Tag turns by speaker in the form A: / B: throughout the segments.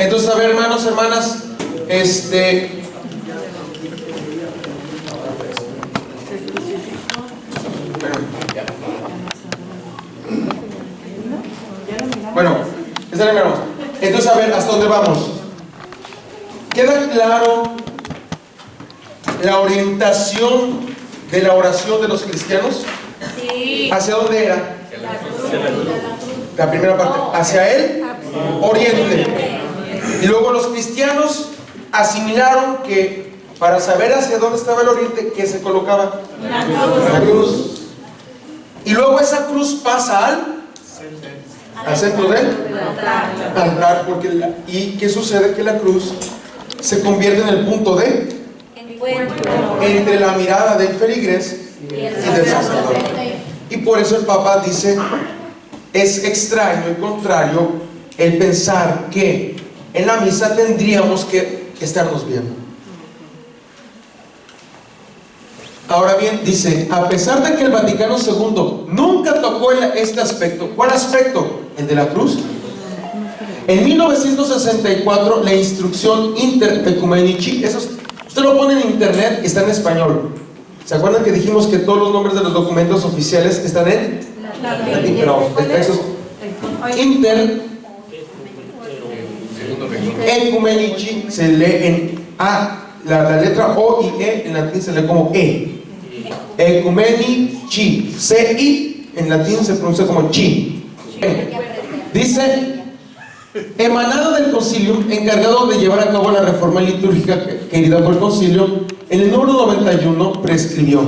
A: Entonces, a ver, hermanos, hermanas, bueno, están, hermanos. Entonces, a ver, ¿hasta dónde vamos? ¿Queda claro la orientación de la oración de los cristianos?
B: Sí.
A: ¿Hacia dónde era? La primera parte, hacia el oriente. Y luego los cristianos asimilaron que para saber hacia dónde estaba el oriente, ¿qué se colocaba? La cruz. Y luego esa cruz pasa al centro del altar, porque ¿y qué sucede? Que la cruz se convierte en el punto de entre la mirada del feligrés y del sacerdote. Y por eso el Papa dice: es extraño y contrario el pensar que en la misa tendríamos que estarnos viendo. Ahora bien, dice, a pesar de que el Vaticano II nunca tocó este aspecto. ¿Cuál aspecto? El de la cruz. En 1964, la instrucción Inter Ecumenici, eso usted lo pone en internet y está en español. ¿Se acuerdan que dijimos que todos los nombres de los documentos oficiales están en latín? Pero el texto es Inter Ecumenici, se lee en A, la letra O y E en latín se lee como E. Ecumenici, C-I en latín se pronuncia como chi. Dice: emanado del concilio, encargado de llevar a cabo la reforma litúrgica querida por el concilio, en el número 91 prescribió.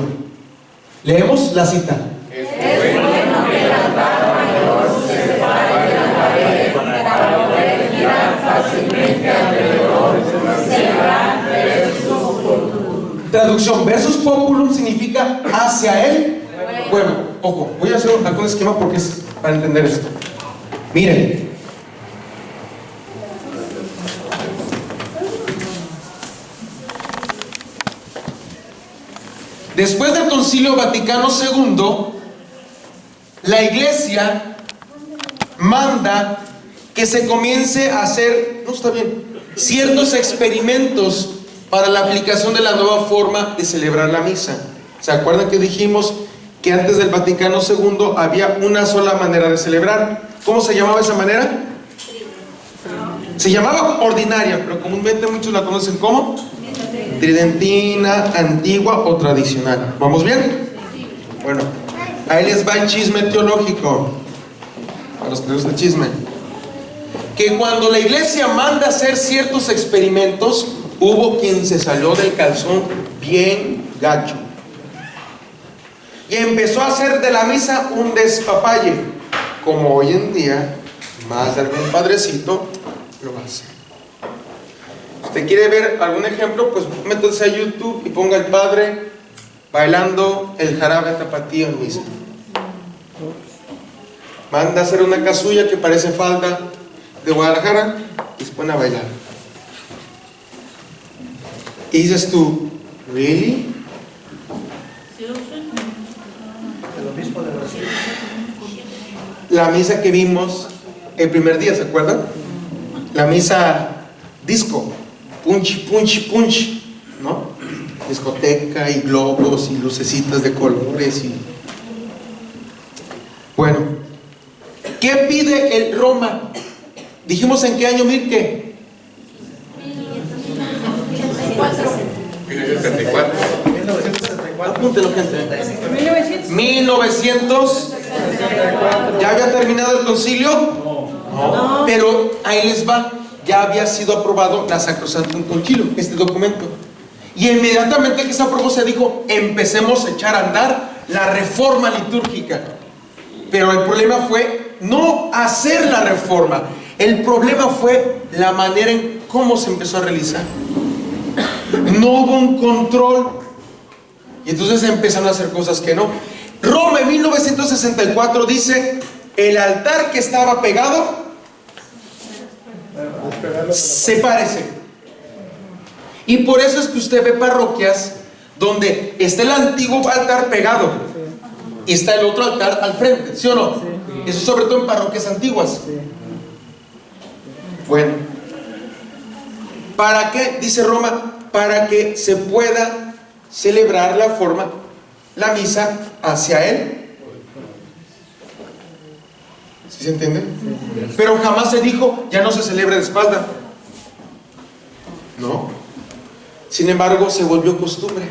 A: Leemos la cita.
B: Es bueno que el altar mayor se separe de la pared para poder girar fácilmente alrededor, celebrar versus populum.
A: Traducción: versus populum significa hacia el pueblo. Ojo, voy a hacer un esquema porque es para entender esto. Miren, después del Concilio Vaticano II, la Iglesia manda que se comience a hacer, no está bien, ciertos experimentos para la aplicación de la nueva forma de celebrar la misa. ¿Se acuerdan que dijimos que antes del Vaticano II había una sola manera de celebrar? ¿Cómo se llamaba esa manera? Se llamaba ordinaria, pero comúnmente muchos la conocen como tridentina, antigua o tradicional. ¿Vamos bien? Bueno, ahí les va el chisme teológico, a los que les gusta el chisme. Que cuando la Iglesia manda hacer ciertos experimentos, hubo quien se salió del calzón bien gacho y empezó a hacer de la misa un despapalle, como hoy en día más de algún padrecito lo hace. ¿Usted quiere ver algún ejemplo? Pues métase a YouTube y ponga el padre bailando el jarabe tapatío en misa. Manda a hacer una casulla que parece falda de Guadalajara y se pone a bailar. Y dices tú, ¿really? La misa que vimos el primer día, ¿se acuerdan? La misa disco, punch, punch, punch, ¿no? Discoteca y globos y lucecitas de colores y... Bueno, ¿qué pide el Roma? Dijimos en qué año, Mirke.
C: 1974.
A: Apúntelo, gente. 1900. ¿Ya había terminado el concilio? No. Pero ahí les va. Ya había sido aprobado la Sacrosanctum Concilio, este documento. Y inmediatamente que se aprobó se dijo: empecemos a echar a andar la reforma litúrgica. Pero el problema fue no hacer la reforma. El problema fue la manera en cómo se empezó a realizar. No hubo un control. Y entonces empezaron a hacer cosas que no. Roma en 1964 dice: el altar que estaba pegado, sepárese. Y por eso es que usted ve parroquias donde está el antiguo altar pegado y está el otro altar al frente, ¿sí o no? Eso sobre todo en parroquias antiguas. Bueno, ¿Para qué? Dice Roma, para que se pueda celebrar la misa hacia Él. ¿Sí se entiende? Pero jamás se dijo, ya no se celebra de espalda. No. Sin embargo, se volvió costumbre.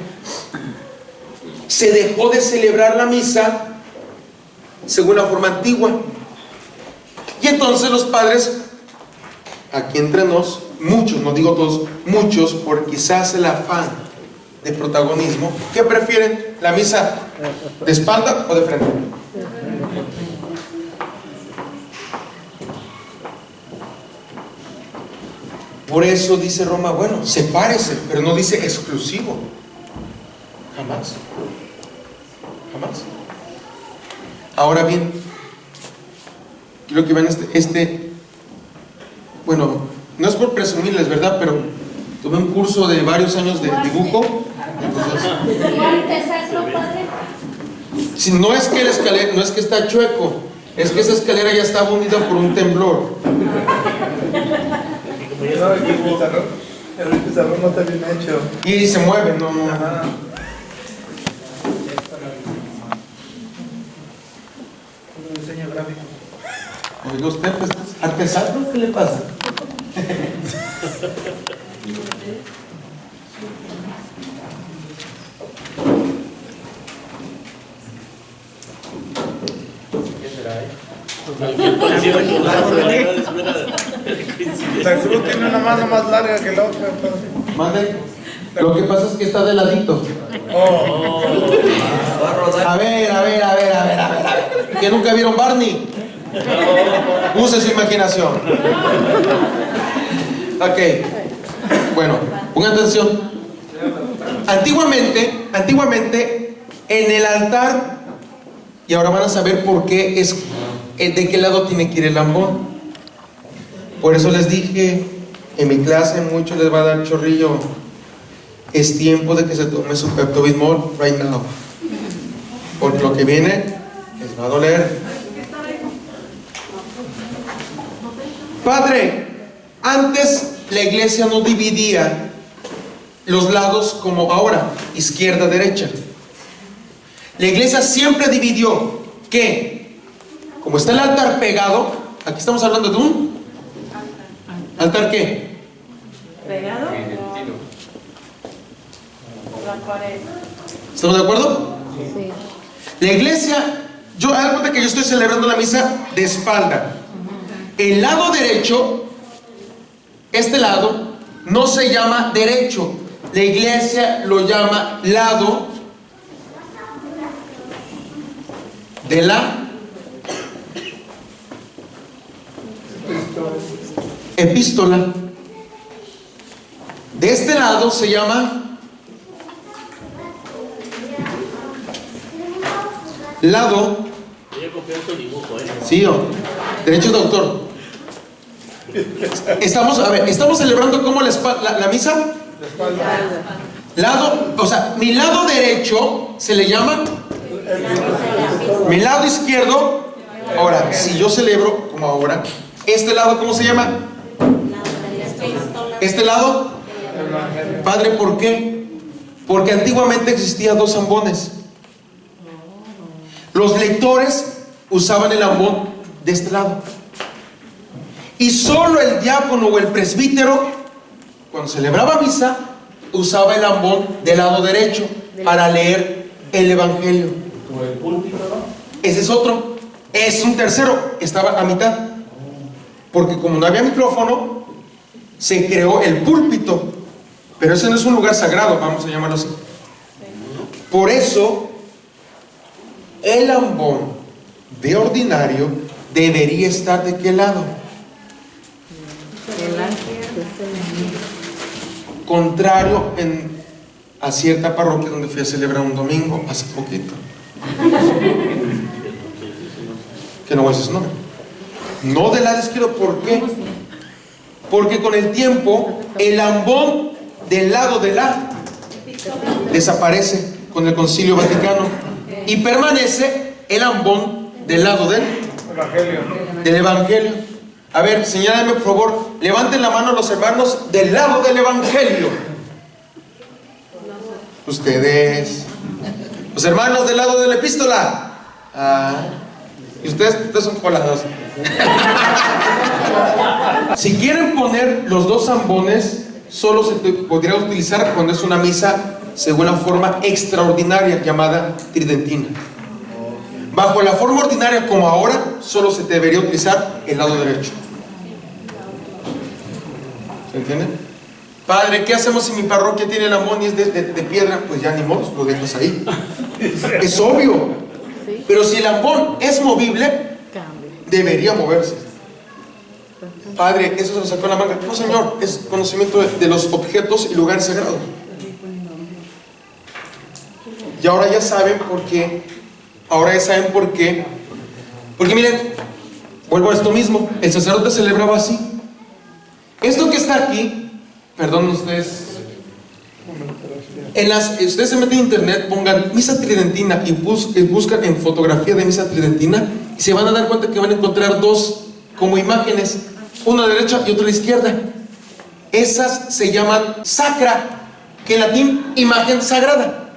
A: Se dejó de celebrar la misa según la forma antigua. Y entonces los padres, aquí entre nos, muchos, no digo todos, muchos, por quizás el afán de protagonismo, ¿qué prefieren? ¿La misa de espalda o de frente? Por eso dice Roma, bueno, sepárese, pero no dice exclusivo. Jamás. Jamás. Ahora bien, quiero que vean bueno, no es por presumirles, ¿verdad? Pero tuve un curso de varios años de dibujo. Si no es que la escalera, no es que está chueco, es que esa escalera ya estaba hundida por un temblor.
C: El pizarrón no está bien hecho.
A: Y se mueve, no.
C: Ajá. Un diseño gráfico.
A: Oiga, usted pues, artesano, ¿qué le pasa?
C: ¿Qué será, La cruz tiene una mano más larga que la otra.
A: Mande. Lo que pasa es que está de ladito. A ver. ¿Que nunca vieron Barney? Use su imaginación. Ok. Bueno, pongan atención. Antiguamente, en el altar, y ahora van a saber por qué de qué lado tiene que ir el lambón. Por eso les dije, en mi clase mucho les va a dar chorrillo. Es tiempo de que se tome su Pepto-Bismol right now. Porque lo que viene les va a doler. Padre, antes la iglesia no dividía los lados como ahora, izquierda, derecha. La iglesia siempre dividió que, como está el altar pegado, aquí estamos hablando de un altar ¿qué?
B: ¿Pegado? La pared.
A: ¿Estamos de acuerdo?
B: Sí.
A: La iglesia, haz cuenta que yo estoy celebrando la misa de espalda. El lado derecho, este lado, no se llama derecho. La iglesia lo llama lado de la epístola. De este lado se llama lado. Sí, derecho, doctor. Estamos celebrando como la misa. Lado, o sea, mi lado derecho se le llama. Mi lado izquierdo. Ahora, si yo celebro como ahora, este lado, ¿cómo se llama? Este lado, Padre, ¿por qué? Porque antiguamente existían dos ambones. Los lectores usaban el ambón de este lado. Y solo el diácono o el presbítero, cuando celebraba misa, usaba el ambón del lado derecho para leer el evangelio.
C: Como el púlpito, ¿no?
A: Ese es otro. Es un tercero, estaba a mitad. Porque como no había micrófono, se creó el púlpito. Pero ese no es un lugar sagrado, vamos a llamarlo así. Por eso, el ambón de ordinario debería estar ¿de qué lado? Contrario a cierta parroquia donde fui a celebrar un domingo hace poquito. Que no voy a decir su nombre. No del lado izquierdo, ¿por qué? Porque con el tiempo el ambón del lado de la desaparece con el Concilio Vaticano y permanece el ambón del lado del Evangelio. A ver, señálame por favor, levanten la mano los hermanos del lado del Evangelio. Ustedes. Los hermanos del lado de la epístola. Y ustedes son colados. Si quieren poner los dos zambones, solo se podría utilizar cuando es una misa según la forma extraordinaria llamada tridentina. Bajo la forma ordinaria como ahora, solo se debería utilizar el lado derecho. ¿Se entiende? Padre, ¿qué hacemos si mi parroquia tiene el ambón y es de piedra? Pues ya ni modo, lo dejas ahí. Es obvio. Pero si el ambón es movible, debería moverse. Padre, eso se lo sacó la manga. No, Señor, es conocimiento de los objetos y lugares sagrados. Y ahora ya saben por qué. Ahora ya saben por qué. Porque miren, vuelvo a esto mismo. El sacerdote celebraba así. Esto que está aquí, perdón ustedes, ustedes se meten en internet, pongan misa tridentina y buscan en fotografía de misa tridentina y se van a dar cuenta que van a encontrar dos como imágenes, una a la derecha y otra a la izquierda. Esas se llaman sacra, que en latín imagen sagrada.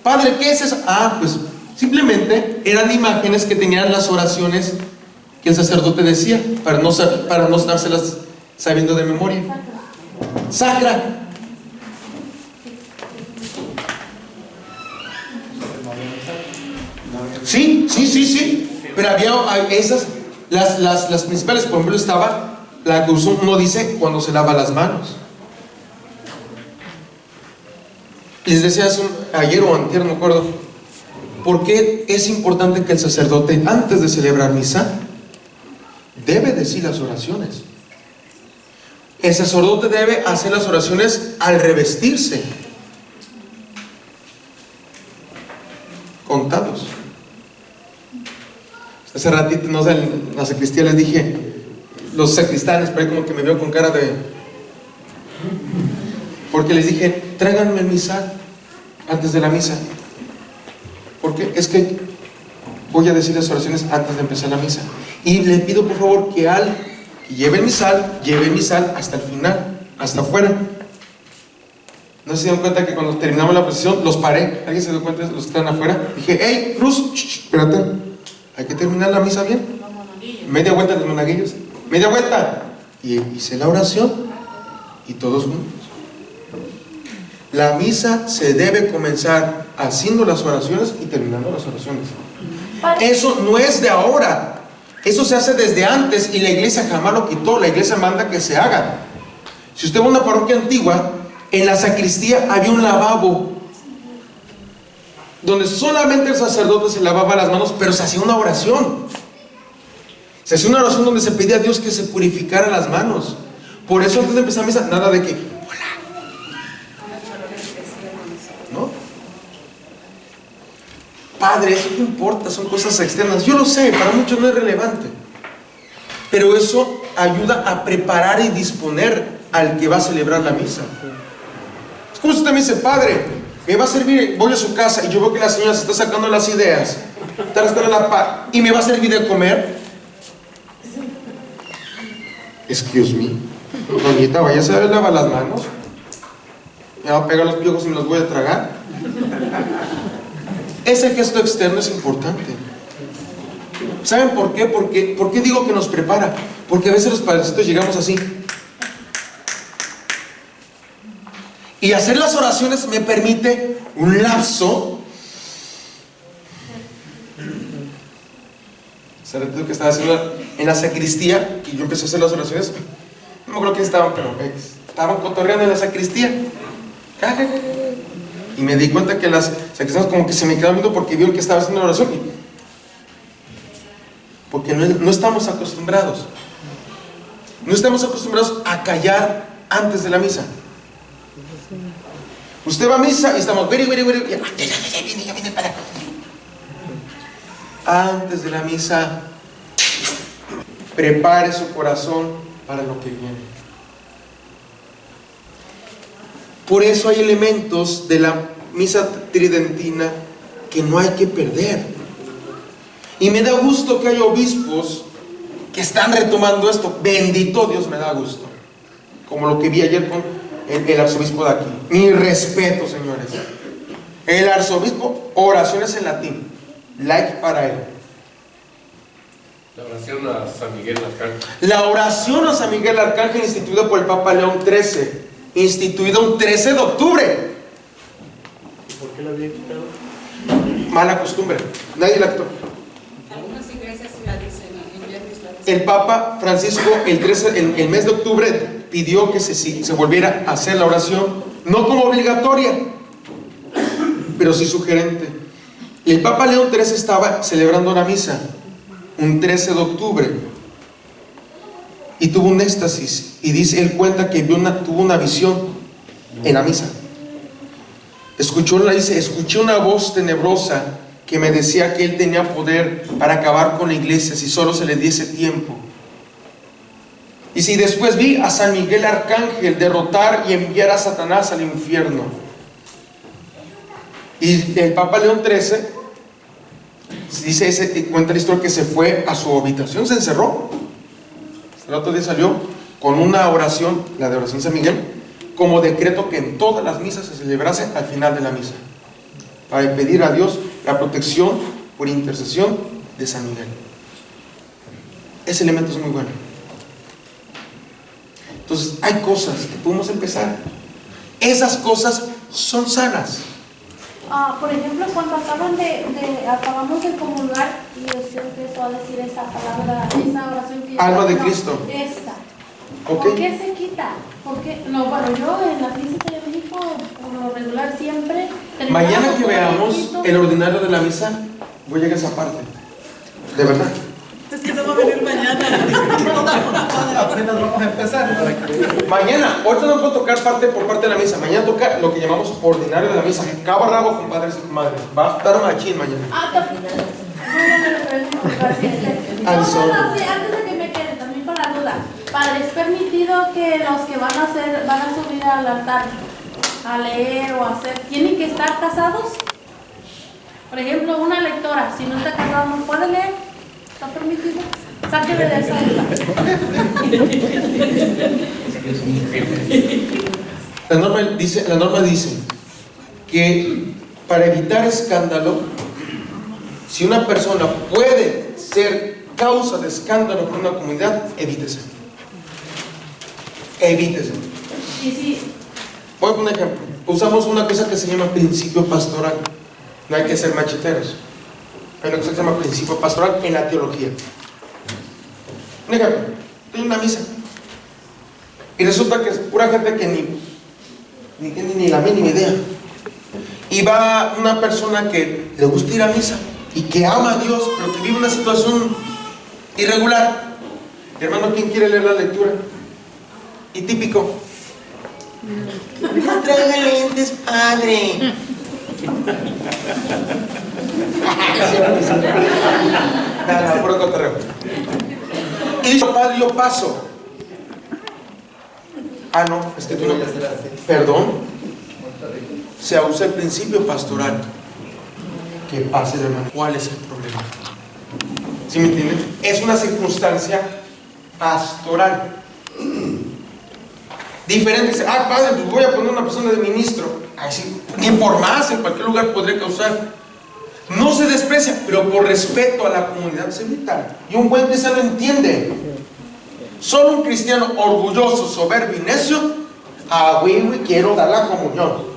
A: Padre, ¿qué es eso? Pues simplemente eran imágenes que tenían las oraciones que el sacerdote decía para no dárselas sabiendo de memoria. Sacra. Sí. Pero había esas, las principales, por ejemplo, estaba la que uno dice cuando se lava las manos. Les decía ayer o antier, no me acuerdo, ¿por qué es importante que el sacerdote, antes de celebrar misa, debe decir las oraciones? El sacerdote debe hacer las oraciones al revestirse, contados. Hace ratito, no sé, en la sacristía les dije, los sacristanes, por ahí como que me veo con cara de... Porque les dije, tráiganme el misal antes de la misa. Porque es que voy a decir las oraciones antes de empezar la misa. Y les pido por favor que lleve el misal hasta el final, hasta afuera. No se dieron cuenta que cuando terminamos la procesión los paré. ¿Alguien se dio cuenta de los que están afuera? Dije, hey, Cruz, espérate, hay que terminar la misa bien. Media vuelta los monaguillos, media vuelta. Y hice la oración y todos juntos. La misa se debe comenzar haciendo las oraciones y terminando las oraciones. Eso no es de ahora. Eso se hace desde antes y la iglesia jamás lo quitó. La iglesia manda que se haga. Si usted va a una parroquia antigua, en la sacristía había un lavabo donde solamente el sacerdote se lavaba las manos, pero se hacía una oración. Se hacía una oración donde se pedía a Dios que se purificara las manos. Por eso antes de empezar misa, nada de que hola, ¿no? Padre, eso no importa, son cosas externas. Yo lo sé, para muchos no es relevante, pero eso ayuda a preparar y disponer al que va a celebrar la misa. Es como si usted me dice, Padre, me va a servir, voy a su casa y yo veo que la señora se está sacando las ideas, está rascando la paz y me va a servir de comer. Excuse me, doñita, vaya a lavar las manos, me va a pegar los piojos y me los voy a tragar. Ese gesto externo es importante. ¿Saben por qué? ¿Por qué digo que nos prepara? Porque a veces los padrecitos llegamos así. Y hacer las oraciones me permite un lapso. ¿Sabes lo que estaba haciendo en la sacristía? Y yo empecé a hacer las oraciones. No me acuerdo quién estaban, pero estaban cotorreando en la sacristía. Y me di cuenta que las sacristanas como que se me quedaban viendo porque vieron que estaba haciendo la oración. Porque no estamos acostumbrados. No estamos acostumbrados a callar antes de la misa. Usted va a misa y estamos ya viene para. Antes de la misa, prepare su corazón para lo que viene. Por eso hay elementos de la misa tridentina que no hay que perder. Y me da gusto que haya obispos que están retomando esto. Bendito Dios, me da gusto. Como lo que vi ayer con el arzobispo de aquí. Mi respeto, señores. El arzobispo, oraciones en latín. Like para él.
D: La oración a San Miguel Arcángel.
A: La oración a San Miguel Arcángel, instituida por el Papa León XIII, instituida un 13 de octubre.
C: ¿Por qué la había quitado?
A: Mala costumbre, nadie la actuó.
B: Algunas iglesias sí la dicen, en viernes la dicen.
A: El Papa Francisco el mes de octubre pidió que se volviera a hacer la oración, no como obligatoria, pero sí sugerente. Y el Papa León XIII estaba celebrando la misa un 13 de octubre y tuvo un éxtasis, y dice, él cuenta que tuvo una visión en la misa. Escuché una voz tenebrosa que me decía que él tenía poder para acabar con la iglesia si solo se le diese tiempo. Y si después vi a San Miguel Arcángel derrotar y enviar a Satanás al infierno. Y el Papa León XIII cuenta la historia que se fue a su habitación, se encerró. El otro día salió con una oración, la de oración San Miguel, como decreto que en todas las misas se celebrase al final de la misa, para pedir a Dios la protección por intercesión de San Miguel. Ese elemento es muy bueno. Entonces hay cosas que podemos empezar. Esas cosas son sanas.
E: Por ejemplo, cuando acabamos de comulgar y usted empezó a decir esa palabra, esa oración que
A: Alma de Cristo.
E: Esa.
A: ¿Ok?
E: ¿Por qué se quita? ¿Por qué? No, bueno, yo en la Diócesis de México, por lo regular siempre.
A: Mañana que
E: terminamos
A: veamos
E: con
A: el ordinario de la misa, voy a llegar a esa parte. De verdad.
F: Es que no va a venir mañana.
C: Apenas vamos a empezar.
A: Mañana, ahorita no puedo tocar parte por parte de la misa. Mañana toca lo que llamamos ordinario de la misa. Cabo a rabo, compadres y comadres. Va a estar machín mañana.
E: antes de que me quede, también con la duda. Padre, ¿es permitido que los que van a subir al altar a leer o a hacer, tienen que estar casados? Por ejemplo, una lectora, si no está casada, ¿no puede leer? ¿Está permitido? Sáqueme de esa duda.
A: La norma dice que para evitar escándalo, si una persona puede ser causa de escándalo por una comunidad, evítese. Evítese.
E: Y si
A: Voy a poner un ejemplo. Usamos una cosa que se llama principio pastoral. No hay que ser macheteros. Hay una cosa que se llama principio pastoral en la teología. Un ejemplo. Estoy en una misa y resulta que es pura gente que ni la mínima idea. Y va una persona que le gusta ir a misa y que ama a Dios, pero que vive una situación irregular. Hermano, ¿quién quiere leer la lectura? Y típico. No traiga lentes, padre. Nada, puro cotorreo. Y dice, padre, yo paso. Ah, no, es que tú no. Perdón. Se usa el principio pastoral. Que pase, hermano. ¿Cuál es el problema? ¿Sí me entienden? Es una circunstancia pastoral. Diferente. Dice, padre, pues voy a poner una persona de ministro. Ay, sí, ni por más, en cualquier lugar podría causar. No se desprecia, pero por respeto a la comunidad se evita. Y un buen cristiano entiende. Solo un cristiano orgulloso, soberbio y necio, quiero dar la comunión.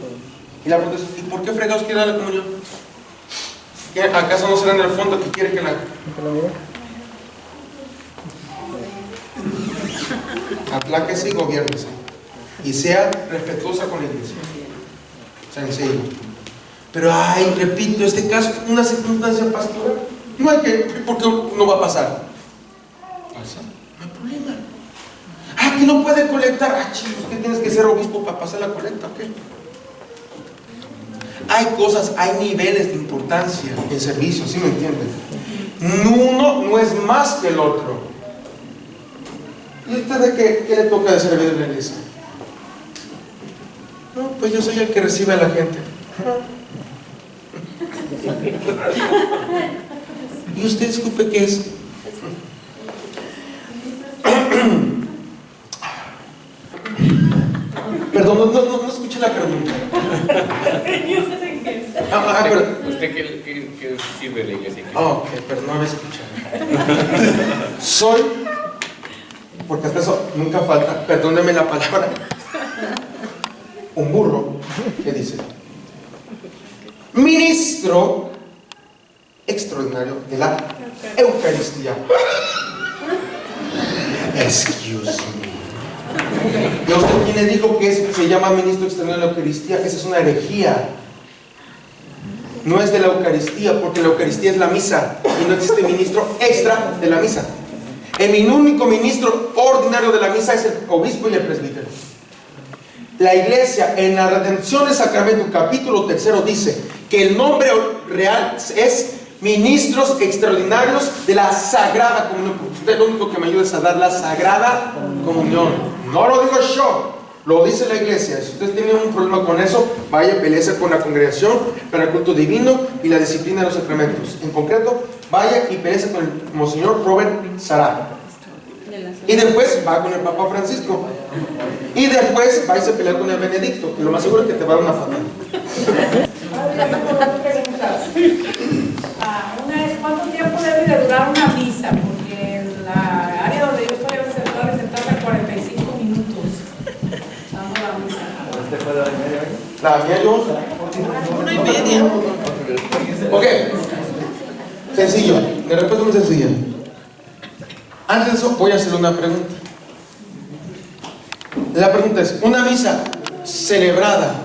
A: Y la pregunta es, ¿y por qué fregados quiere dar la comunión? ¿Acaso no será en el fondo que quiere que la... Apláquese y gobiérnese. Y sea respetuosa con la iglesia. Sencillo. Pero, repito, este caso es una circunstancia pastoral. No hay que, porque no va a pasar. ¿Pasa? No hay problema. Que no puede colectar. Chicos, ¿qué tienes que ser obispo para pasar la colecta? ¿Qué? Hay cosas, hay niveles de importancia en servicio, ¿sí me entienden? Uno no es más que el otro. ¿Y usted de qué le toca de servir en la iglesia? No, pues yo soy el que recibe a la gente. ¿Y usted disculpe qué es? Perdón, no escuché la pregunta. Pero,
D: ¿Usted qué sirve la iglesia?
A: ok, perdón, no había escuchado. Soy, porque hasta eso nunca falta, perdóneme la palabra, un burro que dice: ministro extraordinario de la Eucaristía. Excuse me. ¿Y a usted quién le dijo que se llama ministro extraordinario de la Eucaristía? Esa es una herejía. No es de la Eucaristía, porque la Eucaristía es la misa y no existe ministro extra de la misa. El único ministro ordinario de la misa es el obispo y el presbítero. La iglesia en la redención del sacramento, capítulo 3, dice que el nombre real es ministros extraordinarios de la Sagrada Comunión. Porque usted lo único que me ayuda es a dar la Sagrada Comunión. No lo digo yo, lo dice la iglesia. Si usted tiene un problema con eso, vaya, peleese con la congregación para el culto divino y la disciplina de los sacramentos. En concreto, vaya y peleese con el Monseñor Robert Sará. Y después va con el Papa Francisco. Y después va y se pelea con el Benedicto, que lo más seguro es que te va a dar una fatal.
F: Una es, ¿cuánto tiempo debe de durar una misa? Porque en la área donde yo estoy a veces se tarda 45 minutos dando la misa.
A: La mía yo.
F: 1:30.
A: Ok. Sencillo. De respuesta muy sencilla. Antes de eso voy a hacer una pregunta. La pregunta es: ¿una misa celebrada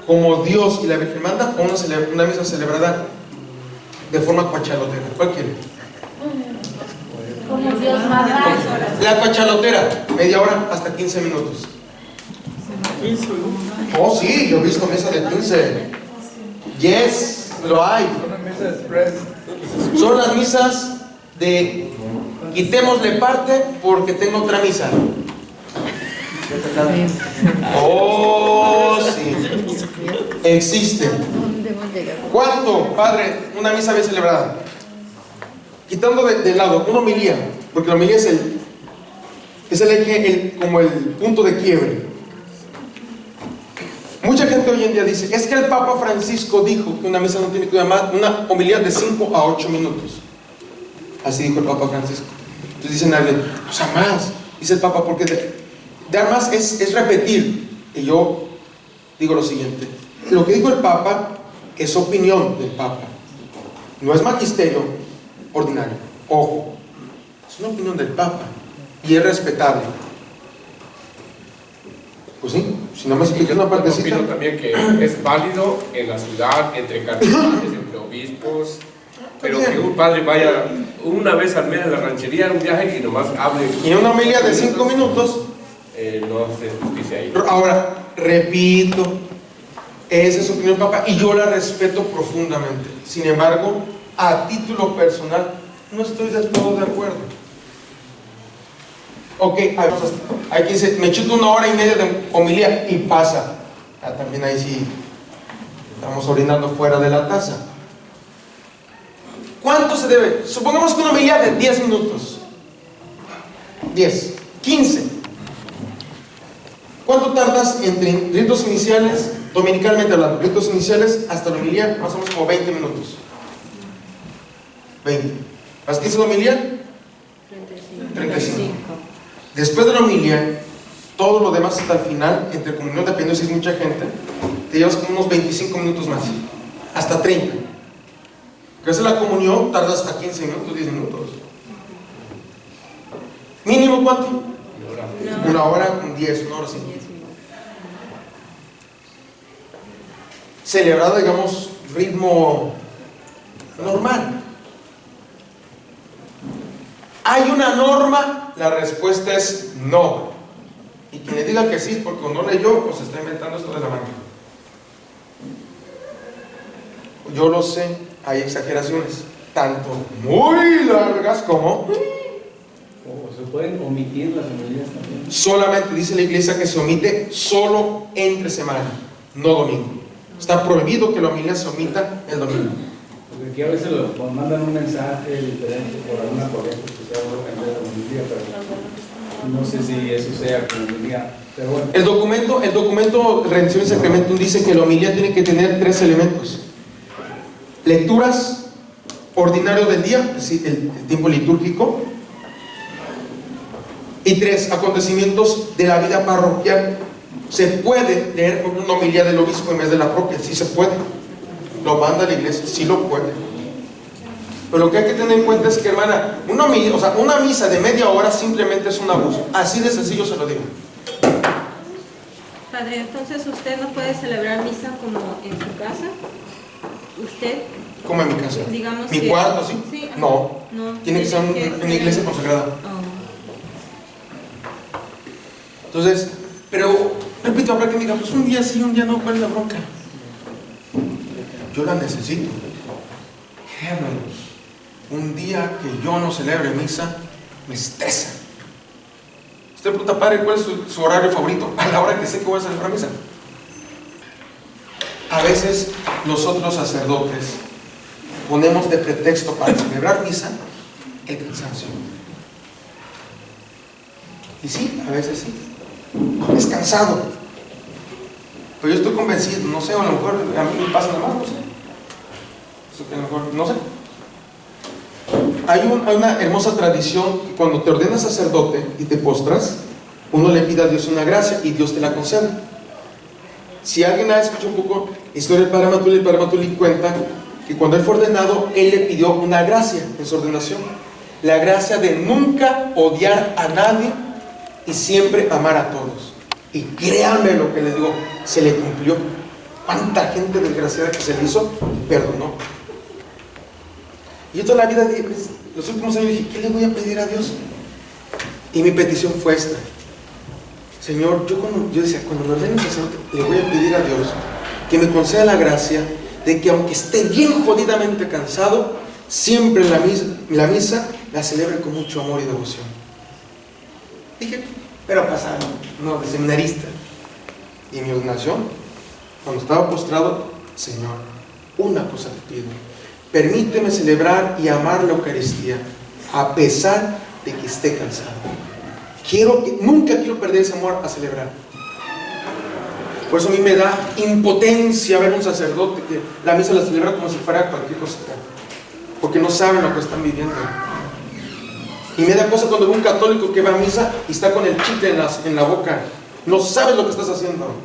A: como Dios y la Virgen manda, o una misa celebrada de forma cuachalotera? ¿Cuál quiere?
E: Como Dios manda.
A: La cuachalotera, media hora hasta 15 minutos. Oh, sí, yo he visto misa de 15. Yes, lo hay.
C: Una mesa express.
A: Son las misas de quitémosle parte porque tengo otra misa. Oh, sí. Existe. ¿Cuánto, padre, una misa bien celebrada? Quitando de lado una homilía, porque la homilía es el eje, como el punto de quiebre. Mucha gente hoy en día dice: es que el Papa Francisco dijo que una misa no tiene que llamar una homilía de 5 a 8 minutos. Así dijo el Papa Francisco. Entonces dicen a alguien: pues a más. Dice el Papa, porque dar más es repetir. Y yo digo lo siguiente: lo que dijo el Papa es opinión del Papa, no es magisterio ordinario. Ojo, es una opinión del Papa y es respetable. Pues sí, si no me expliqué una partecita.
D: Opino también que es válido en la ciudad, entre cardenales, entre obispos, pero que un padre vaya una vez al mes a la ranchería en un viaje y nomás hable.
A: Y una homilía de 5 minutos.
D: No hace justicia ahí.
A: Ahora, repito, esa es su opinión, Papa, y yo la respeto profundamente. Sin embargo, a título personal, no estoy del todo de acuerdo. Ok, hay quien dice: me chuto 1 hora y media de homilía y pasa. También ahí sí estamos orinando fuera de la taza. ¿Cuánto se debe? Supongamos que una homilía de 10 minutos. 10, 15. ¿Cuánto tardas entre ritos iniciales, dominicalmente hablando, ritos iniciales hasta la homilía? Más o menos como 20 minutos. 20. ¿Las 15 de la homilía? 35. Después de la homilía, todo lo demás hasta el final, entre comunión, dependiendo si es mucha gente, te llevas como unos 25 minutos más, hasta 30. Gracias a la comunión tardas hasta 15 minutos, 10 minutos. ¿Mínimo cuánto? 1 hora con 10, 1 hora 5. Celebrado, digamos, ritmo normal. ¿Hay una norma? La respuesta es no. Y quien le diga que sí es porque no leyó o se está inventando esto de la mano. Yo lo sé, hay exageraciones, tanto muy largas como...
G: O se pueden omitir las homilías también.
A: Solamente dice la iglesia que se omite solo entre semana, no domingo. Está prohibido que la homilía se omita el domingo.
G: Porque aquí a veces mandan un mensaje diferente por alguna corriente especial, no cambiar la homilía, pero No sé si eso sea como diría, pero bueno.
A: El documento Rendición y Sacramentum dice que la homilía tiene que tener 3 elementos: lecturas ordinario del día, es decir, el tiempo litúrgico, y 3 acontecimientos de la vida parroquial. Se puede leer con una homilía del obispo en vez de la propia, sí se puede. Lo manda la iglesia, sí lo puede. Pero lo que hay que tener en cuenta es que, hermana, una homilía, o sea, una misa de media hora simplemente es un abuso. Así de sencillo se lo digo.
B: Padre, entonces usted no puede celebrar misa como en su casa. ¿Usted?
A: Como en mi casa.
B: Digamos
A: ¿Mi
B: que-
A: cuarto, sí?
B: Sí, ajá.
A: No.
B: No,
A: Tiene que ser una iglesia consagrada.
B: Oh.
A: Entonces, pero, repito, habrá que me diga, pues un día sí, un día no, ¿cuál es la bronca? Yo la necesito. Hermano, un día que yo no celebre misa, me estresa. Usted pregunta, padre, ¿cuál es su horario favorito? A la hora que sé que voy a celebrar misa. A veces nosotros sacerdotes ponemos de pretexto para celebrar misa el cansancio. Y sí, a veces sí. Es cansado. Pero yo estoy convencido, no sé, a lo mejor a mí me pasa nada más, no sé. Eso que a lo mejor, no sé. Hay una hermosa tradición que cuando te ordenas sacerdote y te postras, uno le pide a Dios una gracia y Dios te la concede. Si alguien ha escuchado un poco la historia del Padre Matuli, el Padre Matuli cuenta que cuando él fue ordenado, él le pidió una gracia en su ordenación. La gracia de nunca odiar a nadie y siempre amar a todos. Y créanme lo que les digo, se le cumplió. ¿Cuánta gente desgraciada que se le hizo? Perdonó. Y yo toda la vida, los últimos años dije, ¿qué le voy a pedir a Dios? Y mi petición fue esta: Señor, yo decía, cuando me ordene sacerdote, le voy a pedir a Dios que me conceda la gracia de que aunque esté bien jodidamente cansado, siempre la misa la celebre con mucho amor y devoción. Dije, pero pasaba, no, de seminarista. Y mi ordenación, cuando estaba postrado, Señor, una cosa te pido: permíteme celebrar y amar la Eucaristía a pesar de que esté cansado. Nunca quiero perder ese amor a celebrar. Por eso a mí me da impotencia ver un sacerdote que la misa la celebra como si fuera cualquier cosa, porque no saben lo que están viviendo. Y me da cosa cuando veo un católico que va a misa y está con el chicle en la boca. No sabes lo que estás haciendo.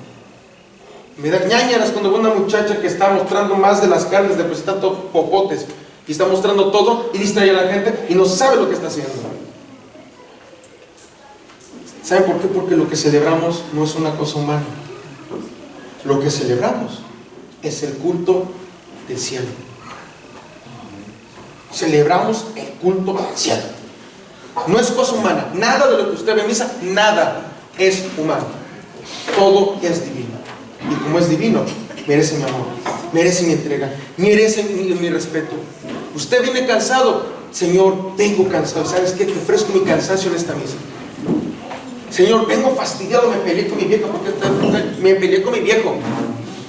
A: Me da ñañaras cuando veo una muchacha que está mostrando más de las carnes, de pues está todo popotes, y está mostrando todo y distrae a la gente y no sabe lo que está haciendo. ¿Saben por qué? Porque lo que celebramos no es una cosa humana. Lo que celebramos es el culto del cielo. Celebramos el culto del cielo. No es cosa humana. Nada de lo que usted ve en misa, nada es humano. Todo es divino. Y como es divino, merece mi amor, merece mi entrega, merece mi respeto. Usted viene cansado, Señor, vengo cansado. ¿Sabes qué? Te ofrezco mi cansancio en esta misa. Señor, vengo fastidiado, me peleé con mi viejo. Me peleé con mi viejo.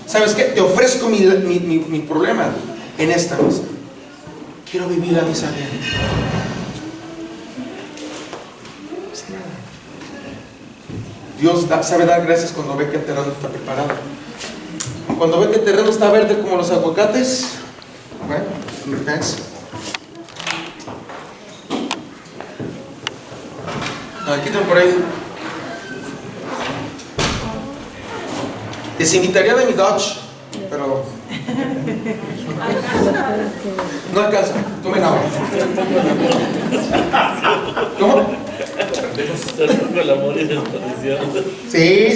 A: ¿Sabes qué? Te ofrezco mi problema en esta misa. Quiero vivir la misa bien. Dios sabe dar gracias cuando ve que el terreno está preparado. Cuando ve que el terreno está verde como los aguacates, bueno, thanks. Aquí tengo por ahí. Les invitaría de mi Dodge, pero no alcanza. Tomen agua. ¿Cómo?
H: Con la amor y la tradición.
A: Sí.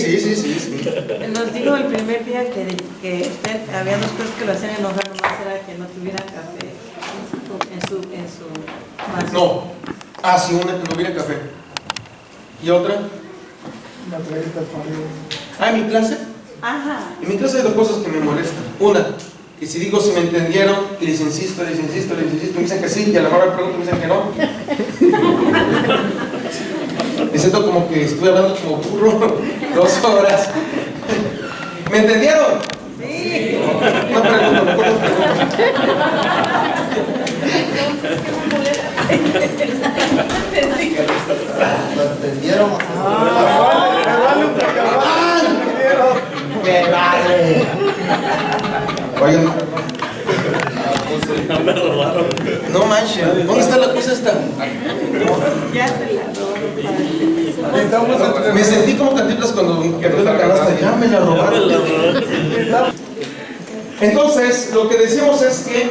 I: Nos dijo el primer día que usted había dos cosas que lo hacían enojar, nomás era que no tuviera café en su vaso.
A: No. Ah, sí, una que no hubiera café. ¿Y otra?
C: Una traguita para
A: Ah, ¿en mi clase?
I: Ajá.
A: En mi clase hay dos cosas que me molestan. Una, que si digo si me entendieron y les insisto, me dicen que sí, y a la hora de pregunto me dicen que no. Me siento como que estuve hablando como burro 2 horas. ¿Me entendieron? Sí. No pregunto, mejor no pregunto.
J: ¿Lo entendieron
C: Me vale.
A: Oigan,
H: Ya me robaron.
A: no manchen, ¿dónde está la cosa esta?
I: Ya te la doy.
C: Necesitamos entre
A: Me sentí como Cantinflas cuando perdió la canasta, ya me la
H: Ya me
A: robaron.
H: la robaron.
A: Entonces, lo que decimos es que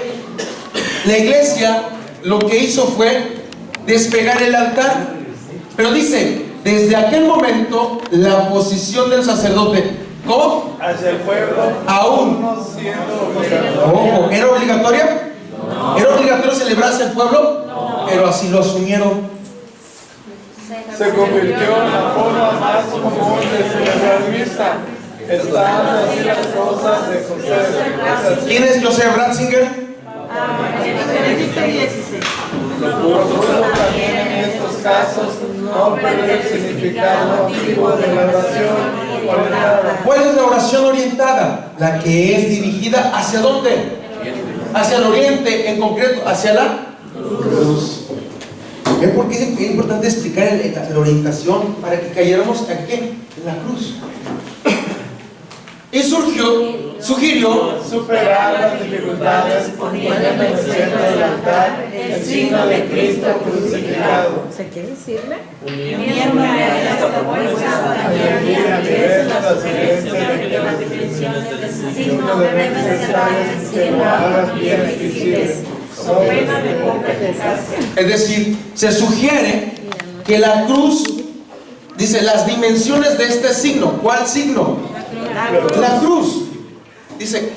A: la iglesia lo que hizo fue despegar el altar. Pero dice, desde aquel momento, la posición del sacerdote, ¿cómo?
C: hacia el pueblo,
A: Aún.
C: no siendo obligatorio.
A: Ojo, ¿era obligatoria? No. ¿Era obligatorio celebrarse el pueblo? No. Pero así lo asumieron.
C: Se convirtió en la forma más común de celebrar misa. Están así las cosas de José.
A: ¿Quién es Joseph Ratzinger?
I: Benedicto XVI.
C: Propuso también en estos casos no perder el significado antiguo de la oración orientada.
A: ¿Cuál es la oración orientada? La que es dirigida ¿hacia dónde? Hacia el oriente, en concreto, hacia la cruz. ¿Ven por qué es importante explicar la orientación? Para que cayéramos aquí, en la cruz. Y sugirió
C: Superar las dificultades poniendo en el centro del altar el signo de Cristo crucificado.
I: ¿Se quiere decirle?
F: Uniendo a esta fuerza
C: Y aquí a nivel de las
F: las
C: definiciones
F: definiciones
C: del signo deben ser tales que lo hagan bien visibles.
F: con pena de poca eficacia.
A: Es decir, se sugiere que la cruz, dice, las dimensiones de este signo. ¿Cuál signo? La cruz. Dice,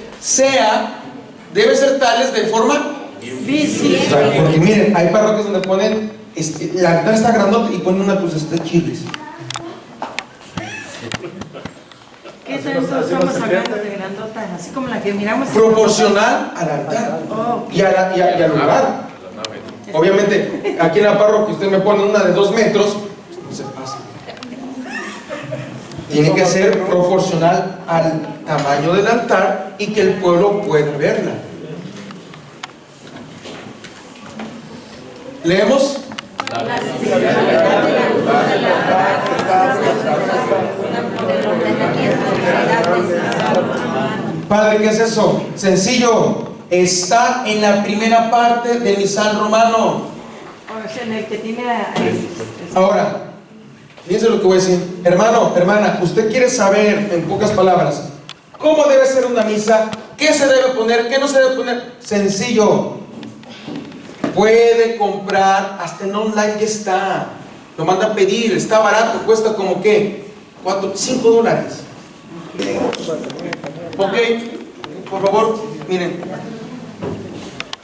A: debe ser tales de forma
I: Visible.
A: porque miren, hay parroquias donde ponen, el altar está grandote y ponen una cruz de chiles.
I: ¿Qué tanto estamos hablando de grandota? Así como la que miramos.
A: Proporcional al altar y al lugar. Obviamente, aquí en la parroquia usted me pone una de 2 metros, no se pasa. Tiene que ser proporcional al tamaño del altar y que el pueblo pueda verla. ¿Leemos? Padre, ¿qué es eso? Sencillo. Está en la primera parte del misal romano.
I: O sea, en el que tiene.
A: Ahora, fíjense lo que voy a decir. Hermano, hermana, usted quiere saber, en pocas palabras, cómo debe ser una misa, qué se debe poner, qué no se debe poner. Sencillo. Puede comprar, hasta en online ya está. Lo manda a pedir, está barato, cuesta como ¿qué? $5. Ok, por favor, miren.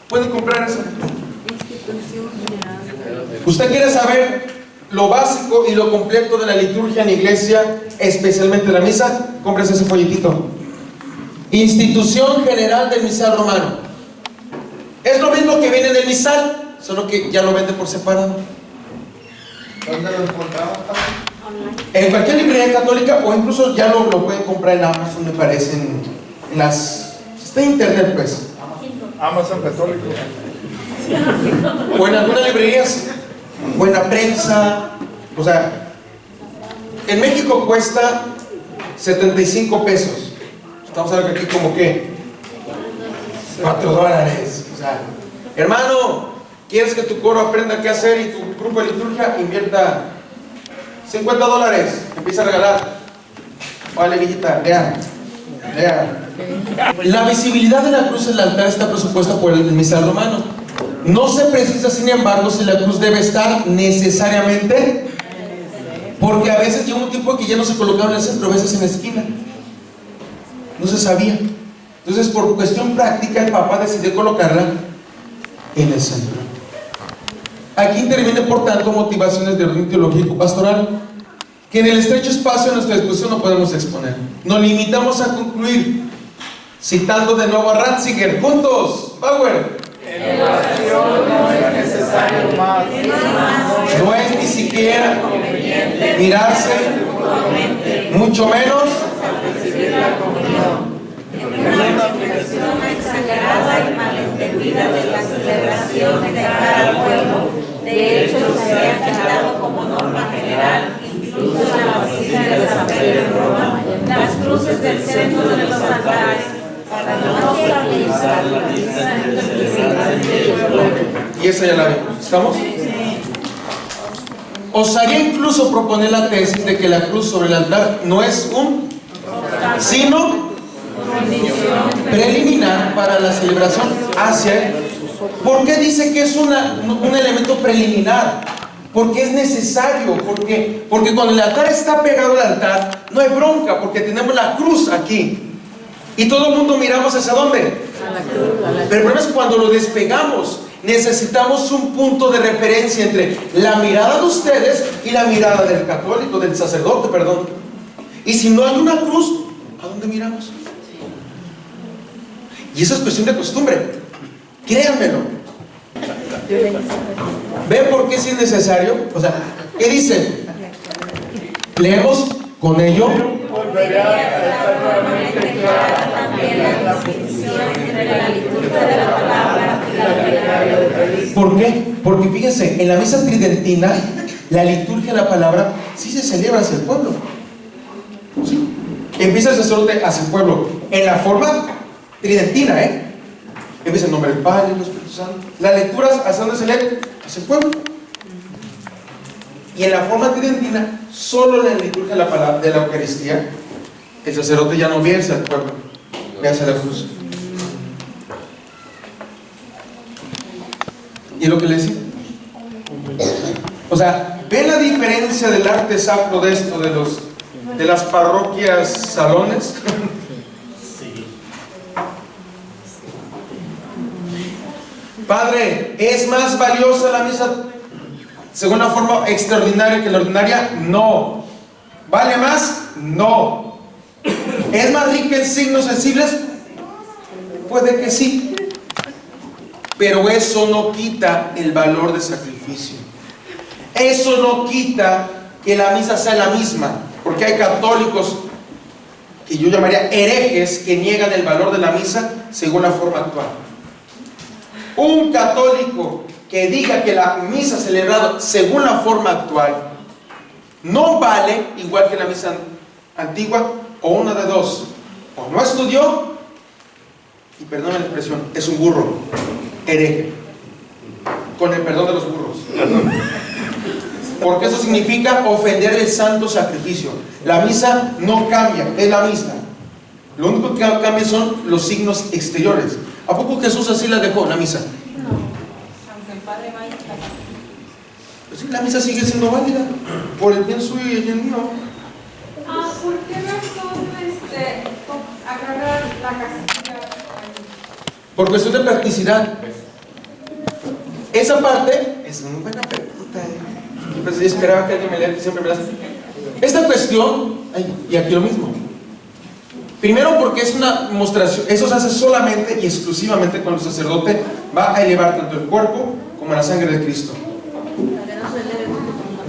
A: Pueden comprar eso. Usted quiere saber lo básico y lo completo de la liturgia en iglesia, especialmente la misa, cómprese ese folletito. Institución General del Misal Romano. Es lo mismo que viene del misal, solo que ya lo vende por separado.
C: ¿Dónde lo encontramos?
A: En cualquier librería católica, o incluso ya lo pueden comprar en Amazon, me parece, en las... Está en internet, pues.
C: Amazon Católico.
A: O en algunas librerías, Buena Prensa. O sea, en México cuesta 75 pesos. Estamos hablando aquí como que $4. O sea, hermano, ¿quieres que tu coro aprenda qué hacer y tu grupo de liturgia? Invierta $50. Empieza a regalar. Vale, viejita, vean. La visibilidad de la cruz en el altar está presupuesta por el misal romano. No se precisa, sin embargo, si la cruz debe estar necesariamente, porque a veces llegó un tiempo que ya no se colocaba en el centro, a veces en la esquina. No se sabía. Entonces, por cuestión práctica, el Papa decidió colocarla en el centro. Aquí interviene, por tanto, motivaciones de orden teológico pastoral que en el estrecho espacio de nuestra disposición no podemos exponer. Nos limitamos a concluir citando de nuevo a Ratzinger. Juntos, Power.
C: En oración no es necesario más.
A: No es ni siquiera mirarse, mucho menos
C: Recibir la comunión.
B: Una aplicación exagerada y malentendida de la celebración de cada pueblo. De hecho, se había quitado como norma general, incluso en la Basílica de San Pedro en Roma, las cruces del centro
H: Usar la lista entre el celebrante y el celebrante.
A: Y esa ya la vimos. ¿Estamos? Osaría incluso proponer la tesis de que la cruz sobre el altar no es un sino preliminar para la celebración hacia él. ¿Por qué dice que es un elemento preliminar? Porque es necesario, porque cuando el altar está pegado al altar, no hay bronca, porque tenemos la cruz aquí. Y todo el mundo miramos hacia dónde. Pero el problema es cuando lo despegamos. Necesitamos un punto de referencia entre la mirada de ustedes y la mirada del católico, del sacerdote, perdón. Y si no hay una cruz, ¿a dónde miramos? Y eso es cuestión de costumbre. Créanmelo. ¿Ven por qué sí es necesario? O sea, ¿qué dice? Leemos con ello.
B: Volverá a estar nuevamente clara también la distinción entre la liturgia de la palabra y la plegaria de Eucaristía.
A: ¿Por qué? Porque fíjense, en la misa tridentina, la liturgia de la palabra sí se celebra hacia el pueblo. ¿Sí? Empieza el sacerdote hacia el pueblo en la forma tridentina, empieza en nombre del Padre y del Espíritu Santo. Las lecturas, ¿hacia dónde se lee? Hacia el pueblo. Y en la forma tridentina, solo la liturgia de la palabra, de la Eucaristía, el sacerdote ya no ve hacia el pueblo, ve hacia la cruz. ¿Y es lo que le decía? O sea, ¿ven la diferencia del arte sacro de esto, de las parroquias salones? Padre, ¿es más valiosa la misa según la forma extraordinaria que la ordinaria? No. ¿Vale más? No. ¿Es más rica en signos sensibles? Puede que sí. Pero eso no quita el valor de sacrificio. Eso no quita que la misa sea la misma. Porque hay católicos que yo llamaría herejes que niegan el valor de la misa según la forma actual. Un católico que diga que la misa celebrada según la forma actual no vale igual que la misa antigua, o una de dos: o no estudió, y perdón la expresión, es un burro, hereje, con el perdón de los burros, porque eso significa ofender el santo sacrificio. La misa no cambia, es la misma. Lo único que cambia son los signos exteriores. ¿A poco Jesús así la dejó, la misa?
F: No, aunque el Padre vaya a estar.
A: Pues sí, la misa sigue siendo válida por el bien suyo y el bien mío.
F: ¿Por qué razón agarrar la casilla?
A: Por cuestión de practicidad. Esa parte es muy buena pregunta. Pues yo esperaba que alguien me lea, siempre me la hace. Esta cuestión, y aquí lo mismo. Primero, porque es una demostración, eso se hace solamente y exclusivamente cuando el sacerdote va a elevar tanto el cuerpo como la sangre de Cristo.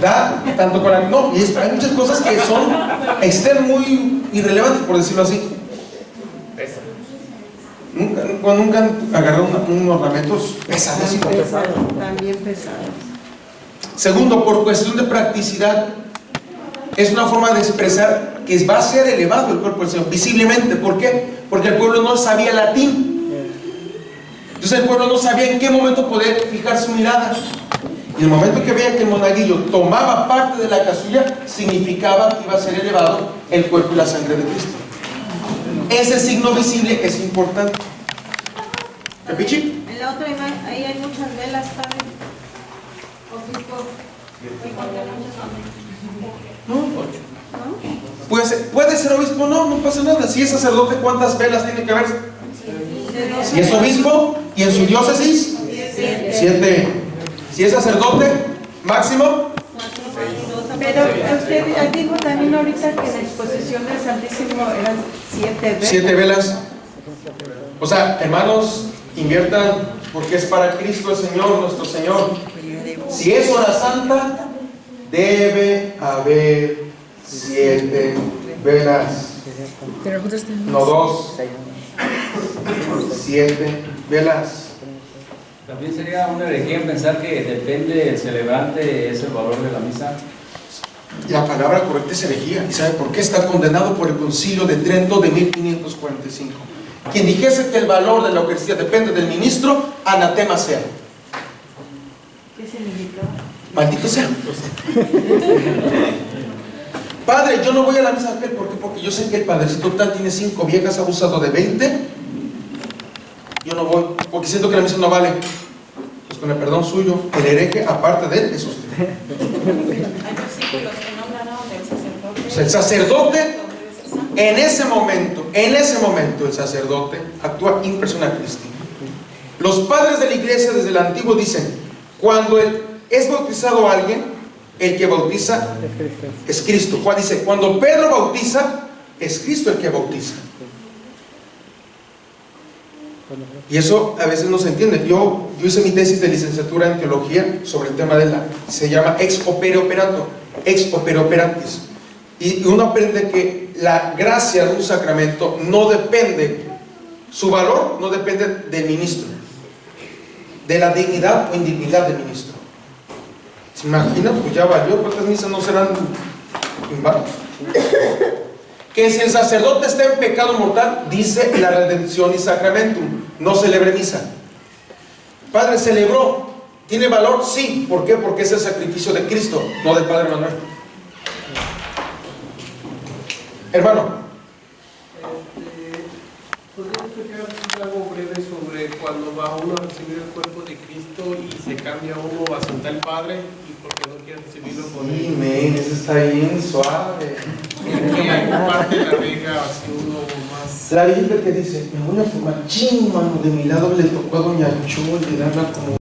A: Da tanto con la. No, y hay muchas cosas que estén muy irrelevantes, por decirlo así. Nunca han agarrado unos ornamentos pesadísimos.
I: También pesados.
A: Segundo, por cuestión de practicidad, es una forma de expresar que va a ser elevado el cuerpo del Señor, visiblemente. ¿Por qué? Porque el pueblo no sabía latín. Entonces el pueblo no sabía en qué momento poder fijar su mirada. Y el momento que veía que el monaguillo tomaba parte de la casulla, significaba que iba a ser elevado el cuerpo y la sangre de Cristo. Ese signo visible es importante. ¿Capichi?
I: En la otra imagen, ahí hay muchas velas, padre.
A: No. ¿Puede ser obispo? No, no pasa nada. Si es sacerdote, ¿cuántas velas tiene que haber? Si es obispo y en su diócesis, 7. Si es sacerdote, máximo.
I: Pero usted dijo también ahorita que la exposición del Santísimo eran 7 velas.
A: 7 velas. O sea, hermanos, inviertan, porque es para Cristo el Señor, nuestro Señor. Si es hora santa, debe haber 7 velas. No 2. 7 velas.
G: También sería una herejía pensar que depende del celebrante es el valor de la misa.
A: La palabra correcta es herejía. ¿Y sabe por qué? Está condenado por el Concilio de Trento de 1545. Quien dijese que el valor de la Eucaristía depende del ministro, anatema sea.
I: ¿Qué significa?
A: Maldito sea. Padre, yo no voy a la misa. ¿Por qué? Porque yo sé que el padrecito tal tiene 5 viejas, ha abusado de 20. Yo no voy, porque siento que la misa no vale. Pues con el perdón suyo, el hereje, aparte de él, es usted.
F: Hay versículos que nombran del sacerdote.
A: Pues el sacerdote, en ese momento, el sacerdote actúa in persona Christi. Los padres de la iglesia desde el antiguo dicen, cuando es bautizado alguien, el que bautiza es Cristo. Juan dice, cuando Pedro bautiza, es Cristo el que bautiza. Y eso a veces no se entiende. Yo hice mi tesis de licenciatura en teología sobre el tema se llama ex opere operato, ex opere operatis. Y uno aprende que la gracia de un sacramento no depende, su valor no depende del ministro, de la dignidad o indignidad del ministro. ¿Se imagina? Pues ya valió, ¿cuántas misas no serán inválidas? Que si el sacerdote está en pecado mortal, dice la redención y sacramentum, no celebre misa. Padre, ¿celebró? ¿Tiene valor? Sí. ¿Por qué? Porque es el sacrificio de Cristo, no del Padre Manuel. Hermano.
J: ¿Podría explicar algo breve sobre cuando va uno a recibir el cuerpo de Cristo y se cambia uno a Santa el Padre y porque no quiere recibirlo con él?
A: Sí, men, eso está bien suave.
J: ¿Qué parte la riega así uno más?
A: La Biblia que dice, me voy a fumar, ching, mano, de mi lado le tocó a Doña Chol de darla como...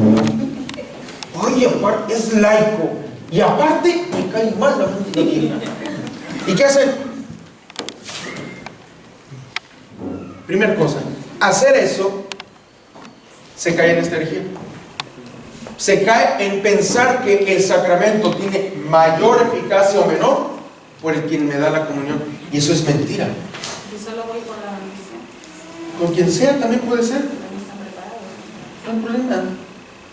A: Oye, aparte, es laico. Y aparte, me cae mal la gente de aquí. ¿Y qué hacen? Primera cosa, hacer eso se cae en esta herejía. Se cae en pensar que el sacramento tiene mayor eficacia o menor por el quien me da la comunión. Y eso es mentira.
F: Yo solo voy con la misa.
A: Con quien sea también puede ser. No hay problema.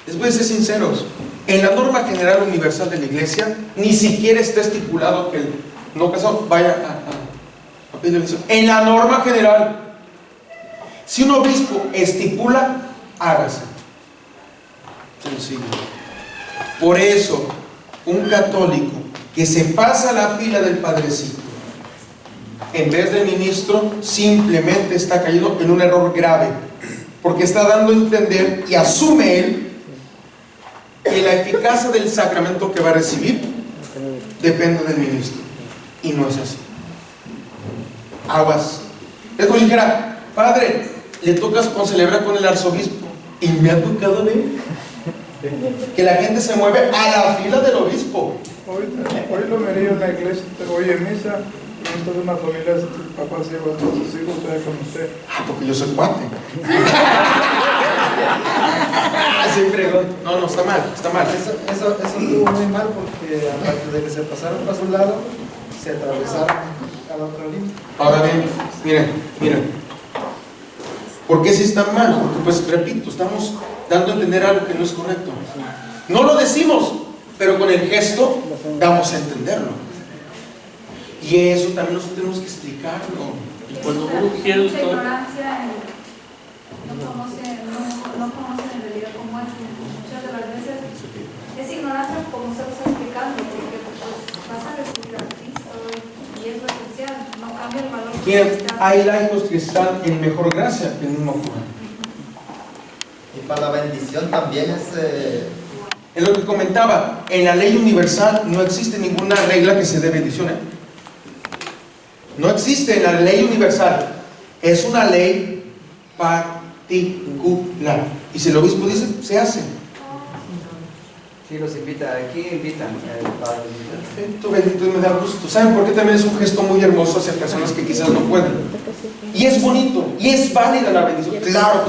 A: Después de ser sinceros, en la norma general universal de la iglesia ni siquiera está estipulado que el no casado vaya a pedir bendición. En la norma general, si un obispo estipula, hágase. Sencillo. Por eso, un católico que se pasa la fila del padrecito en vez del ministro, simplemente está cayendo en un error grave, porque está dando a entender y asume él que la eficacia del sacramento que va a recibir depende del ministro, y no es así. Aguas. Es como si dijera, padre, le tocas con celebrar con el arzobispo, y me ha tocado ver que la gente se mueve a la fila del obispo.
C: Hoy lo miré en la iglesia, hoy en misa, y esto de una familia, el papá se lleva a todos sus hijos, estoy con usted.
A: Ah, porque yo soy cuate. Sí, fregón. No, está mal, está mal.
K: Eso estuvo muy mal porque aparte de que se pasaron para su lado, se atravesaron a la otra línea.
A: Ahora bien, miren. ¿Por qué sí está mal? Porque, pues, repito, estamos dando a entender algo que no es correcto. No lo decimos, pero con el gesto damos a entenderlo. Y eso también nosotros tenemos que explicarlo.
H: Cuando uno quiere
E: mucha ignorancia, no conocen en realidad cómo es. Muchas de las veces es ignorancia como se lo está explicando, porque pues, vas a recibir a Cristo y es lo esencial, no cambia el valor.
A: Hay laicos que están en mejor gracia que el mismo cura.
K: Y para la bendición también
A: Es lo que comentaba, en la ley universal no existe ninguna regla que se dé bendición. No existe en la ley universal. Es una ley particular. Y si el obispo dice, se hace.
K: Sí, los invita, aquí invitan al padre.
A: Perfecto, bendito, y me da gusto. ¿Saben por qué también es un gesto muy hermoso hacia personas que quizás no pueden? Y es bonito, y es válida la bendición. Claro,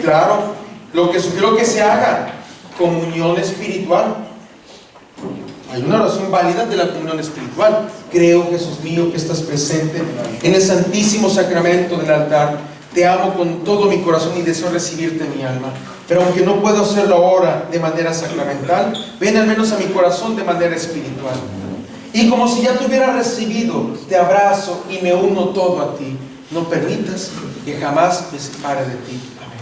A: claro, lo que sugiero que se haga, comunión espiritual. Hay una oración válida de la comunión espiritual. Creo, Jesús mío, que estás presente en el santísimo sacramento del altar. Te amo con todo mi corazón y deseo recibirte en mi alma. Pero aunque no puedo hacerlo ahora de manera sacramental, ven al menos a mi corazón de manera espiritual. Y como si ya te hubiera recibido, te abrazo y me uno todo a ti. No permitas que jamás me separe de ti. Amén.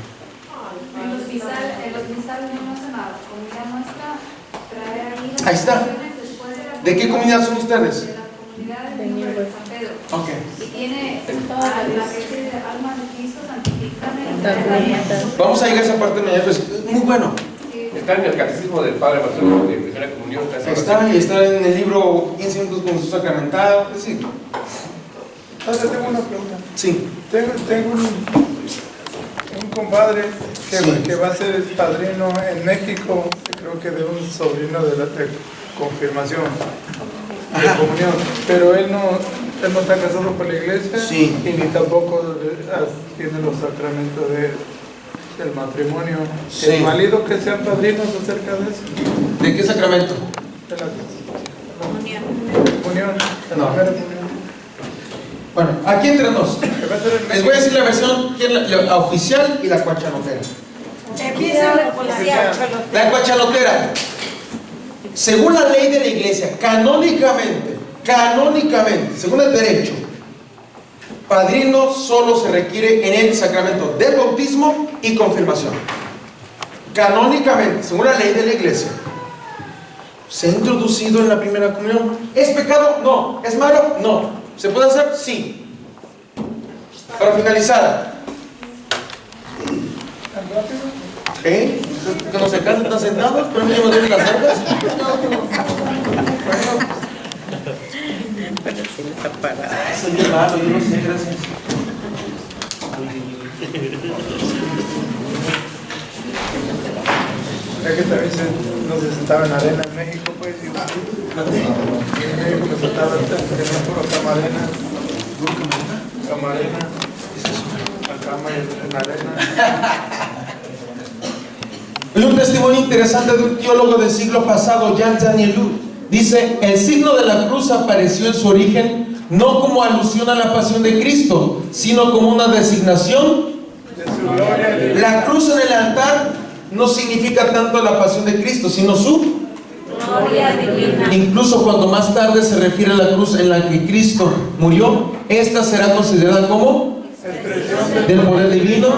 B: En los misales no hacen nada. Comunidad nuestra trae ahí.
A: Ahí está. ¿De qué comunidad son ustedes?
B: De la comunidad de San Pedro.
A: Ok.
B: Y tiene la que dice alma de Cristo, santificame.
A: Vamos a llegar a esa parte mañana, pues muy bueno.
D: Está en el catecismo del Padre Pastor de Primera Comunión.
A: Está, y está en el libro 15 minutos con Jesús sacramentado. Sí.
C: Padre, tengo una pregunta.
A: Sí.
C: Tengo un compadre que va a ser el padrino en México, creo que de un sobrino de confirmación, de comunión, pero él no está casado por la iglesia,
A: sí,
C: y ni tampoco tiene los sacramentos del matrimonio.
A: Sí.
C: ¿Es válido que sean padrinos acerca de eso?
A: ¿De qué sacramento?
C: De la comunión.
A: No.
C: La primera comunión.
A: Bueno, aquí entre nos. Les voy a decir la versión la oficial y la cuachalotera.
F: Empieza la policía.
A: La cuachalotera. Según la ley de la iglesia, canónicamente, según el derecho, padrino solo se requiere en el sacramento del bautismo y confirmación. Canónicamente, según la ley de la iglesia. ¿Se ha introducido en la primera comunión? ¿Es pecado? No. ¿Es malo? No. ¿Se puede hacer? Sí. Para finalizar. ¿Eh? ¿Que nos encantan tan sentados? ¿Pero a mí no me duelen las nalgas? Soy bien malo, yo no sé, gracias.
C: Es que también nos sentaba en arena en México, pues, y en México me sentaba en puro camarena. Camarena. La cama en arena.
A: Hay un testimonio interesante de un teólogo del siglo pasado, Jean Danielou. Dice, el signo de la cruz apareció en su origen no como alusión a la pasión de Cristo, sino como una designación. La cruz en el altar no significa tanto la pasión de Cristo, sino su
B: gloria divina.
A: Incluso cuando más tarde se refiere a la cruz en la que Cristo murió, esta será considerada como del poder divino.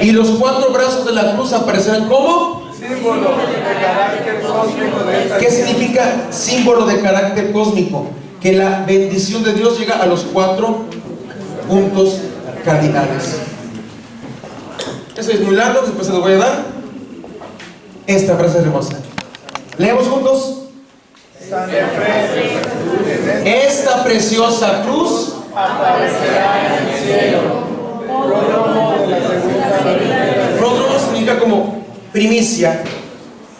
A: Y los 4 brazos de la cruz aparecerán como
C: símbolo de carácter cósmico de esta.
A: ¿Qué significa símbolo de carácter cósmico? Que la bendición de Dios llega a los 4 puntos cardinales. Eso es muy largo, después se lo voy a dar. Esta frase es hermosa. Leemos juntos. Esta preciosa cruz
C: aparecerá en el cielo.
A: Pródromo significa como primicia,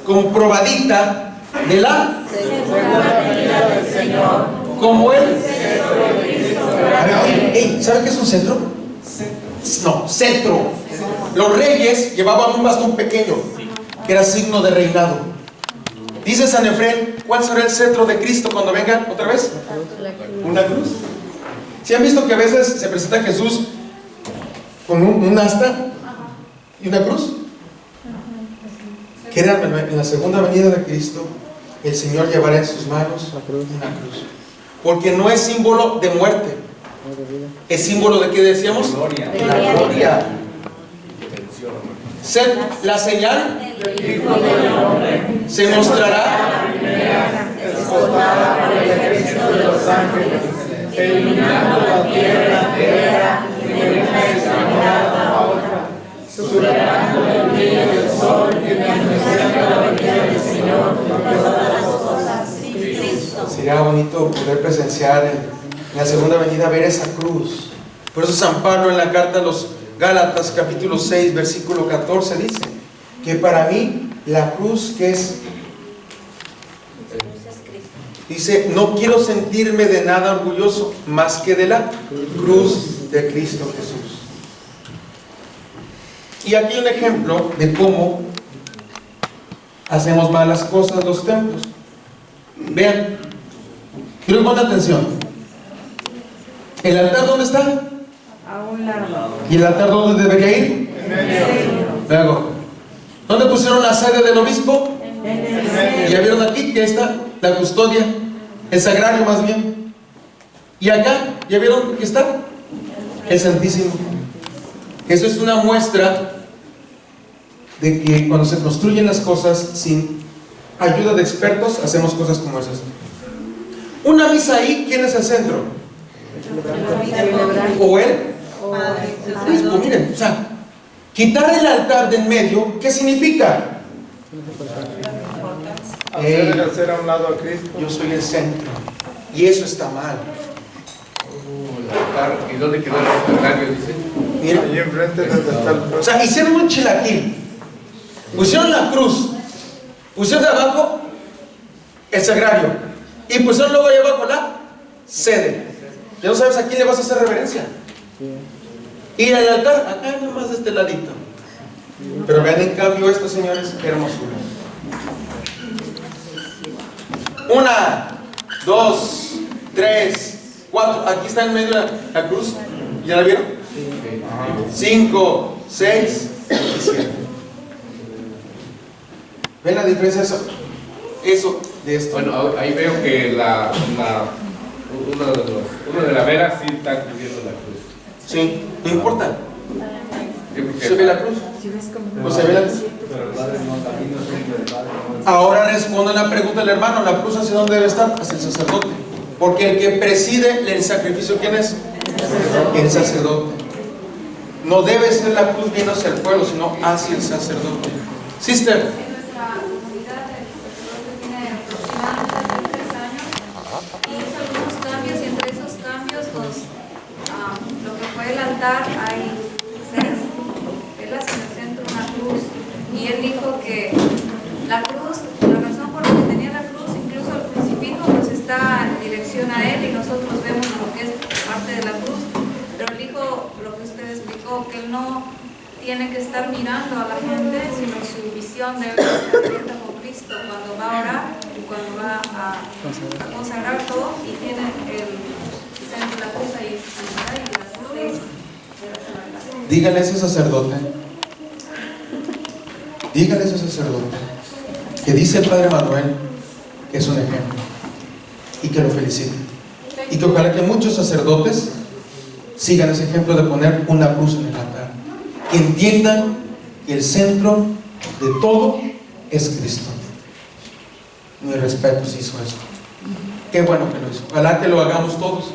A: como probadita de la
B: segunda venida del Señor.
A: Como el ¿sabe qué es un cetro? No, cetro. Los reyes llevaban un bastón pequeño que era signo de reinado. Dice San Efrén, ¿cuál será el cetro de Cristo cuando venga otra vez? Una cruz. ¿Sí han visto que a veces se presenta Jesús con un asta y una cruz? Créanme, en la segunda venida de Cristo, el Señor llevará en sus manos una cruz. Porque no es símbolo de muerte. ¿Es símbolo de qué decíamos?
G: Gloria.
A: La gloria. La señal se mostrará
C: escoltada por el ejército de los ángeles, iluminando la tierra entera de una extremidad a otra, superando el brillo del sol y enalteciendo la venida del Señor de todas las cosas.
A: Sería bonito poder presenciar en la segunda venida, ver esa cruz. Por eso San Pablo en la carta a los Gálatas capítulo 6 versículo 14 dice que para mí la cruz que es, dice, no quiero sentirme de nada orgulloso más que de la cruz de Cristo Jesús. Y aquí un ejemplo de cómo hacemos malas cosas los templos. Vean, quiero que pongan atención. ¿El altar dónde está?
I: A un lado.
A: ¿Y el altar dónde debería ir?
C: En medio.
A: Luego, ¿dónde pusieron la sede del obispo?
I: En el
A: ¿Ya vieron aquí que está la custodia, el sagrario más bien. Y acá, ¿ya vieron que está? El Santísimo. Eso es una muestra de que cuando se construyen las cosas sin ayuda de expertos, hacemos cosas como esas. Una misa ahí, ¿quién es el centro? O el obispo. Miren, o sea, quitar el altar de en medio, ¿qué significa?
K: Hacer a un lado a Cristo.
A: Yo soy el centro. Y eso está mal.
D: ¿Y dónde quedó el sagrario? Dice.
A: Mira,
K: Allí enfrente de donde está el
A: o sea, hicieron un chilaquil. Pusieron la cruz. Pusieron de abajo el sagrario. Y pusieron luego ahí abajo la sede. Ya no sabes a quién le vas a hacer reverencia. Y el altar, acá nomás de este ladito. Pero vean en cambio esto, señores, qué hermosura. 1, 2, 3, 4. Aquí está en medio la cruz. ¿Ya la vieron? 5, 6 y 7. ¿Ven la diferencia de eso de esto?
D: Bueno, ahí veo que uno de la vera sí está cubriendo la cruz.
A: Sí, no importa.
D: Yo creo que
A: ¿Se ve la cruz? ¿O se ve la cruz? Ahora responde la pregunta del hermano: ¿la cruz hacia dónde debe estar? Hacia el sacerdote. Porque el que preside el sacrificio, ¿quién es? El sacerdote. No debe ser la cruz viendo hacia el pueblo, sino hacia el sacerdote. Sister.
B: En nuestra comunidad el sacerdote tiene aproximadamente 3 años y hizo algunos cambios, y entre esos cambios lo que fue el altar hay 6. Él hace en el centro una cruz y él dijo que la cruz, la razón por la que tenía la cruz, incluso el crucifijo, pues está en dirección a él y nosotros vemos lo que es parte de la cruz, pero él dijo lo que usted explicó, que él no tiene que estar mirando a la gente, sino su visión debe estar abierta con Cristo cuando va a orar y cuando va a consagrar todo, y tiene el centro de la cruz ahí, y las 6.
A: Dígale a ese sacerdote, que dice el Padre Manuel que es un ejemplo y que lo felicite, y que ojalá que muchos sacerdotes sigan ese ejemplo de poner una cruz en el altar, que entiendan que el centro de todo es Cristo. Mi respeto si hizo eso. Qué bueno que lo hizo. Ojalá que lo hagamos todos.